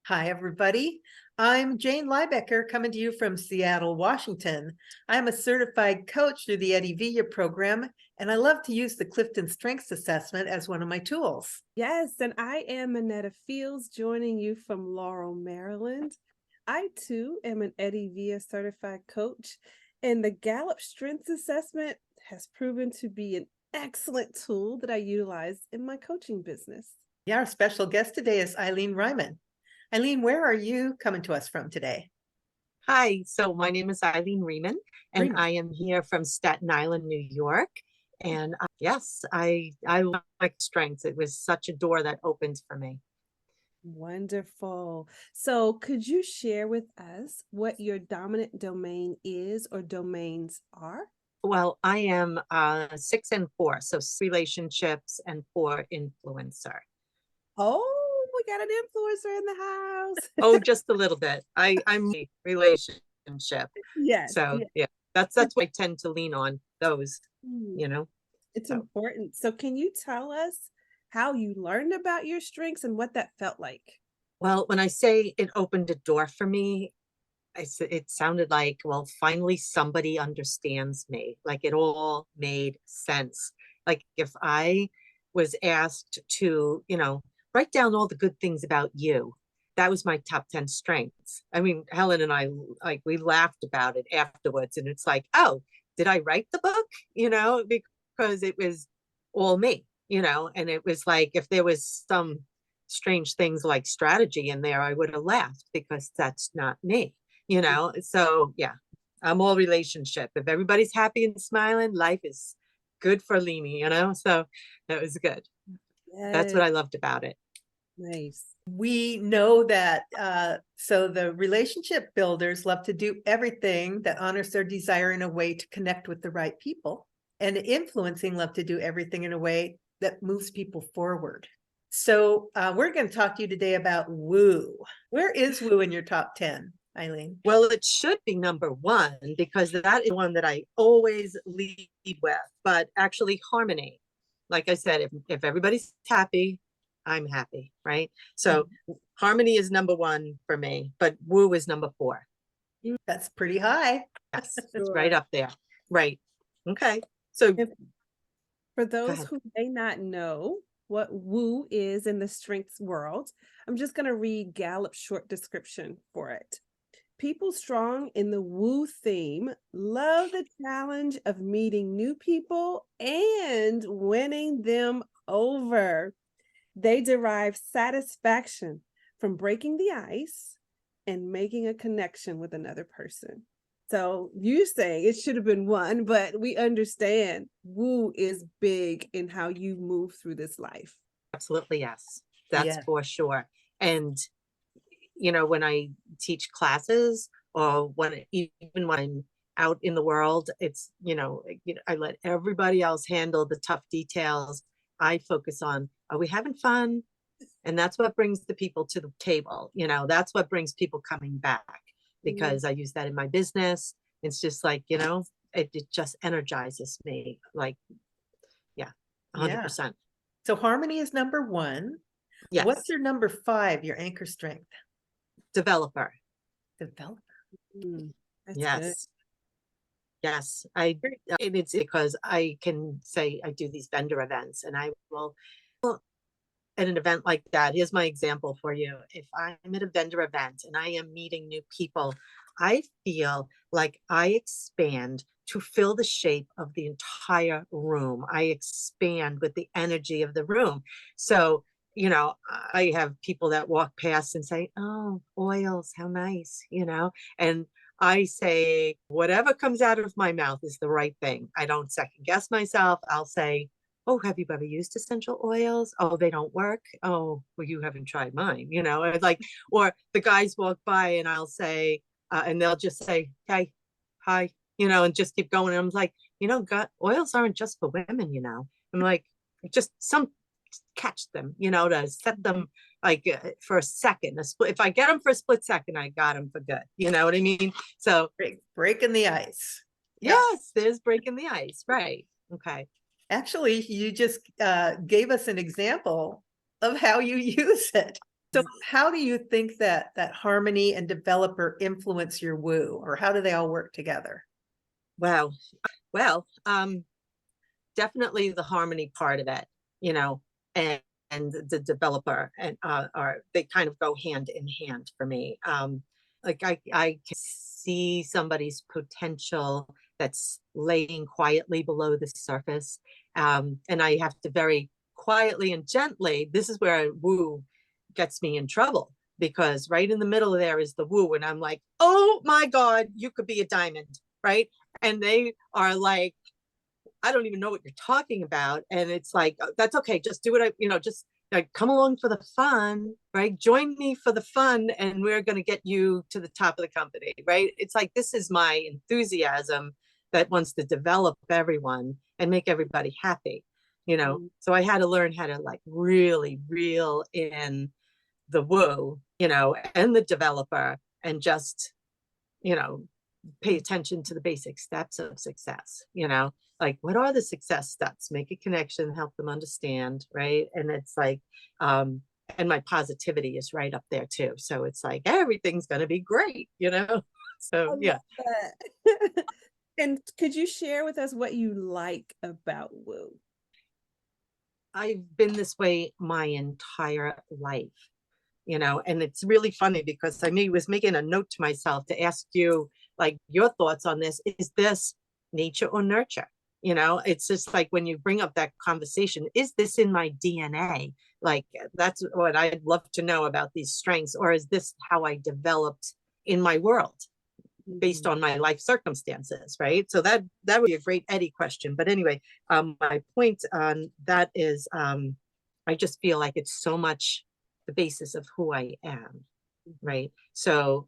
Hi, everybody. I'm Jane Liebecker coming to you from Seattle, Washington. I'm a certified coach through the Eddie Villa program, and I love to use the Clifton Strengths Assessment as one of my tools. Yes, and I am Manetta Fields joining you from Laurel, Maryland. I too am an Eddie Villa certified coach, and the Gallup Strengths Assessment has proven to be an excellent tool that I utilize in my coaching business. Yeah, our special guest today is Eileen Ryman. Eileen, where are you coming to us from today? Hi, so my name is Eileen Riemann, and Ryman. I am here from Staten Island, New York. And yes, I like strengths. It was such a door that opened for me. Wonderful. So, could you share with us what your dominant domain is or domains are? Well, I am 6 and 4, so relationships and 4 influencer. Oh, we got an influencer in the house. Oh, just a little bit. I'm a relationship. Yes, So yes. yeah, that's what I tend to lean on those, Mm, you know. it's So important. So, can you tell us how you learned about your strengths and what that felt like? well, when I say it opened a door for me, it sounded like, well, finally somebody understands me. Like it all made sense. Like if I was asked to, write down all the good things about you, that was my top 10 strengths. I mean, Helen and I, like, we laughed about it afterwards. And it's like, oh, did I write the book? Because it was all me, and it was like, if there was some strange things like strategy in there, I would have laughed because that's not me. So yeah, I'm all relationship. If everybody's happy and smiling, life is good for Leanie. So that was good. That's Yes, what I loved about it. nice. We know that so the relationship builders love to do everything that honors their desire in a way to connect with the right people, and the influencing love to do everything in a way that moves people forward. So we're going to talk to you today about woo. Where is woo in your top 10, Eileen? Well, it should be number one because that is one that I always lead with, but actually harmony. Like I said, if everybody's happy, I'm happy, right? So harmony is number one for me, but woo is number four. That's pretty high. Yes, it's right Sure. up there. Right. Okay. So And for go those ahead. who may not know what woo is in the strengths world, I'm just going to read Gallup's short description for it. People strong in the woo theme love the challenge of meeting new people and winning them over. They derive satisfaction from breaking the ice and making a connection with another person. So you say it should have been one, but we understand woo is big in how you move through this life. Absolutely, yes. That's Yeah. for sure. And when I teach classes or even when I'm out in the world, it's I let everybody else handle the tough details. I focus on, are we having fun? And that's what brings the people to the table. That's what brings people coming back Mm, because I use that in my business. It's just like, it just energizes me. Like, yeah, Yeah. 100%. So harmony is number one. What's Yes. your number five, your anchor strength? Developer. Developer. that's good. Yes. Yes, and it's because I can say I do these vendor events and I will, at an event like that, here's my example for you. If I'm at a vendor event and I am meeting new people, I feel like I expand to fill the shape of the entire room. I expand with the energy of the room. So, I have people that walk past and say, oh, oils, how nice. And I say, whatever comes out of my mouth is the right thing. I don't second guess myself. I'll say, oh, have you ever used essential oils? Oh, they don't work. Oh, well, you haven't tried mine. Or the guys walk by and I'll say, and they'll just say, hey, hi, and just keep going. And I'm like, God, oils aren't just for women. I'm like, just catch them, to set them like for a second, if I get them for a split second, I got them for good. You know what I mean? So Breaking the ice. Yeah. yes, there's breaking the ice. Right. Okay. Actually, you just gave us an example of how you use it. So how do you think that harmony and developer influence your woo, or how do they all work together? Wow. Well, definitely the harmony part of it, you know, and the developer and are they kind of go hand in hand for me. Like I can see somebody's potential that's laying quietly below the surface. And I have to very quietly and gently, this is where woo gets me in trouble, because right in the middle there is the woo, and I'm like, oh my God, you could be a diamond, right? And they are like, I don't even know what you're talking about. And it's like, that's okay. Just do what just like come along for the fun, right? Join me for the fun, and we're going to get you to the top of the company, right? It's like, this is my enthusiasm that wants to develop everyone and make everybody happy, So I had to learn how to like really reel in the woo, and the developer, and just, pay attention to the basic steps of success, like what are the success steps, make a connection, help them understand, right? And it's like, and my positivity is right up there too. So it's like, everything's going to be great, So yeah. And could you share with us what you like about woo? I've been this way my entire life, and it's really funny because I was making a note to myself to ask you like your thoughts on this. Is this nature or nurture? It's just like when you bring up that conversation, is this in my DNA? Like that's what I'd love to know about these strengths, or is this how I developed in my world based on my life circumstances, right? So that would be a great Eddie question. But anyway, my point on that is I just feel like it's so much the basis of who I am, right? So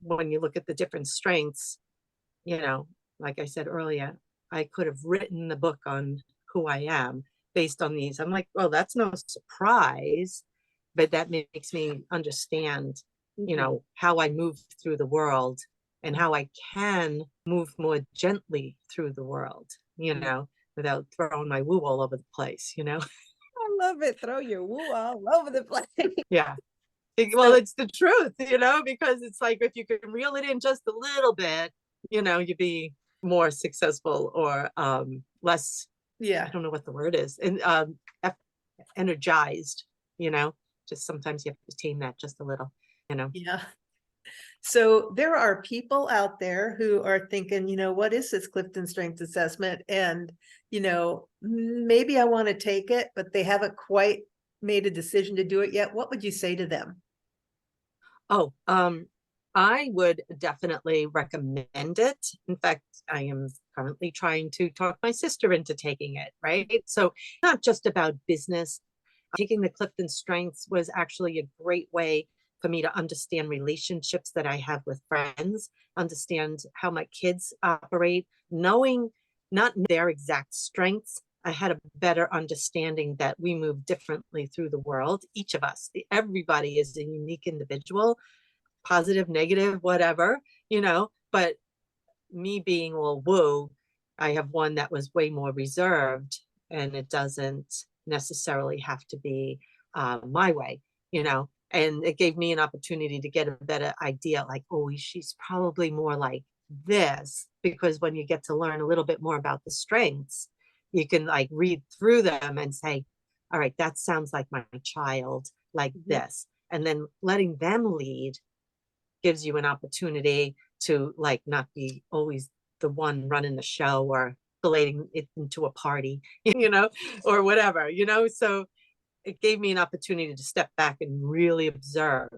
when you look at the different strengths, like I said earlier, I could have written the book on who I am based on these. I'm like, well, that's no surprise, but that makes me understand, how I move through the world and how I can move more gently through the world, without throwing my woo all over the place, I love it. Throw your woo all over the place. Yeah. Well, it's the truth, because it's like, if you can reel it in just a little bit, you'd be more successful or less, I don't know what the word is, and energized, just sometimes you have to tame that just a little, Yeah. So there are people out there who are thinking, what is this Clifton Strengths Assessment? And, maybe I want to take it, but they haven't quite made a decision to do it yet. What would you say to them? Oh, I would definitely recommend it. In fact, I am currently trying to talk my sister into taking it, right? So not just about business. Taking the Clifton Strengths was actually a great way for me to understand relationships that I have with friends, understand how my kids operate, knowing not their exact strengths. I had a better understanding that we move differently through the world. Each of us, everybody is a unique individual, positive, negative, whatever, but me being all woo, I have one that was way more reserved, and it doesn't necessarily have to be my way, and it gave me an opportunity to get a better idea, like, oh, she's probably more like this, because when you get to learn a little bit more about the strengths, you can like read through them and say, all right, that sounds like my child, like this. And then letting them lead gives you an opportunity to like not be always the one running the show or escalating it into a party, or whatever, so it gave me an opportunity to step back and really observe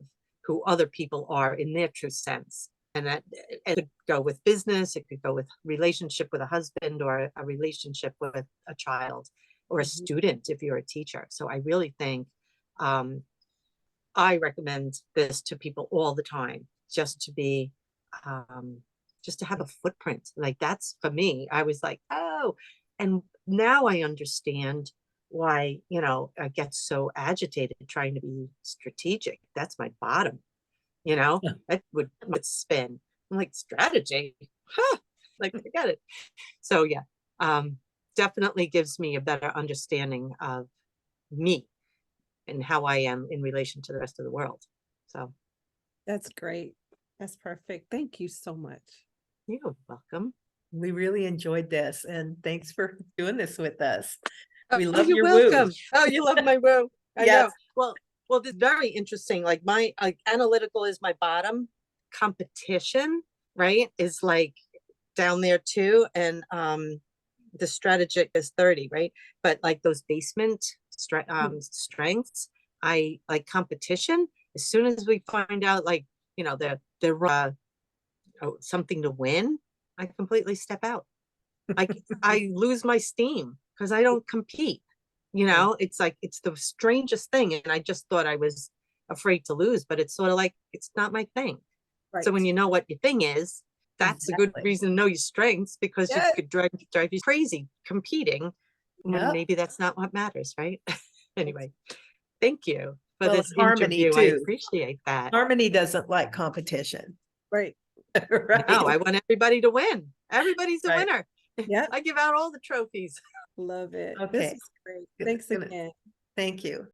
who other people are in their true sense. And that it could go with business, it could go with relationship with a husband, or a relationship with a child, or a student if you're a teacher. So I really think I recommend this to people all the time, just to be just to have a footprint. Like that's for me. I was like, oh, and now I understand why, I get so agitated trying to be strategic. That's my bottom, that would spin. I'm like, strategy, huh? Like, forget it. So yeah, definitely gives me a better understanding of me, and how I am in relation to the rest of the world. So That's great. That's perfect. Thank you so much. you're welcome. We really enjoyed this, and thanks for doing this with us. Oh, We love you're your woo. welcome. Oh, you love my woo. I Yes. know. Well, this is very interesting. Like my analytical is my bottom. Competition, right, is like down there too. And the strategic is 30, right? But like those basement strengths, I like competition. As soon as we find out, like, you know, they're something to win, I completely step out. I lose my steam because I don't compete. You know, it's like, it's the strangest thing. And I just thought I was afraid to lose, but it's sort of like, it's not my thing. So when Right. you know what your thing is, that's a good Exactly. reason to know your strengths, because you Yeah. could drive you crazy competing when Yep. maybe that's not what matters, right? Anyway, thank you for Well, this and harmony, interview. I too. appreciate that. Harmony doesn't like competition. Right. Right. No, I want everybody to win. Everybody's a Right. winner. Yeah. I give out all the trophies. Love it. This Okay. is great. Good- Thanks good. again. Thank you.